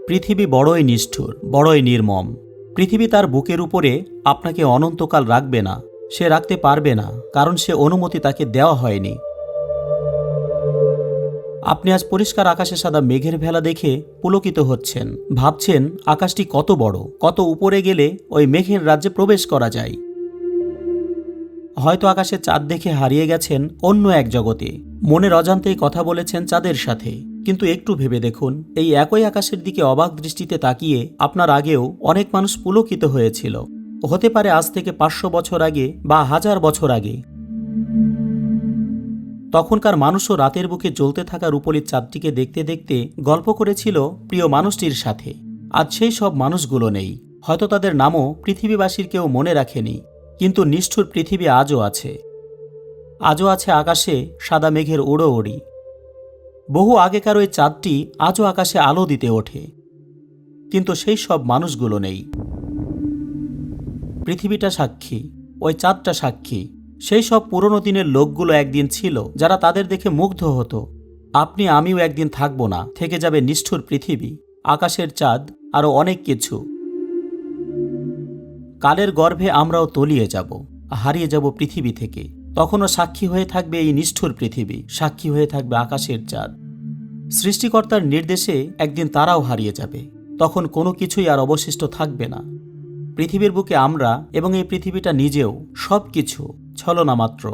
পৃথিবী বড়ই নিষ্ঠুর, বড়ই নির্মম। পৃথিবী তার বুকের উপরে আপনাকে অনন্তকাল রাখবে না, সে রাখতে পারবে না, কারণ সে অনুমতি তাকে দেওয়া হয়নি। আপনি আজ পরিষ্কার আকাশে সাদা মেঘের ভেলা দেখে পুলকিত হচ্ছেন, ভাবছেন আকাশটি কত বড়, কত উপরে গেলে ওই মেঘের রাজ্যে প্রবেশ করা যায়। হয়তো আকাশে চাঁদ দেখে হারিয়ে গেছেন অন্য এক জগতে, মনের অজান্তেই কথা বলেছেন চাঁদের সাথে। কিন্তু একটু ভেবে দেখুন, এই একই আকাশের দিকে অবাক দৃষ্টিতে তাকিয়ে আপনার আগেও অনেক মানুষ পুলকিত হয়েছিল। হতে পারে আজ থেকে 500 বছর আগে বা 1000 বছর আগে। তখনকার মানুষও রাতের বুকে জ্বলতে থাকা রূপোলির চাঁদটিকে দেখতে দেখতে গল্প করেছিল প্রিয় মানুষটির সাথে। আজ সেই সব মানুষগুলো নেই, হয়তো তাদের নামও পৃথিবীবাসীর কেউ মনে রাখেনি। কিন্তু নিষ্ঠুর পৃথিবী আজও আছে। আজও আছে আকাশে সাদা মেঘের উড়োউড়ি। বহু আগেকার ওই চাঁদটি আজও আকাশে আলো দিতে ওঠে। কিন্তু সেই সব মানুষগুলো নেই। পৃথিবীটা সাক্ষী, ওই চাঁদটা সাক্ষী। সেই সব পুরনো দিনের লোকগুলো একদিন ছিল, যারা তাদের দেখে মুগ্ধ হতো। আপনি আমিও একদিন থাকব না, থেকে যাবে নিষ্ঠুর পৃথিবী, আকাশের চাঁদ, আরও অনেক কিছু। কালের গর্ভে আমরাও তলিয়ে যাব, হারিয়ে যাব পৃথিবী থেকে। তখনও সাক্ষী হয়ে থাকবে এই নিষ্ঠুর পৃথিবী, সাক্ষী হয়ে থাকবে আকাশের চাঁদ। সৃষ্টিকর্তার নির্দেশে একদিন তারাও হারিয়ে যাবে। তখন কোনো কিছুই আর অবশিষ্ট থাকবে না। পৃথিবীর বুকে আমরা এবং এই পৃথিবীটা নিজেও সব কিছু ছলনা মাত্র।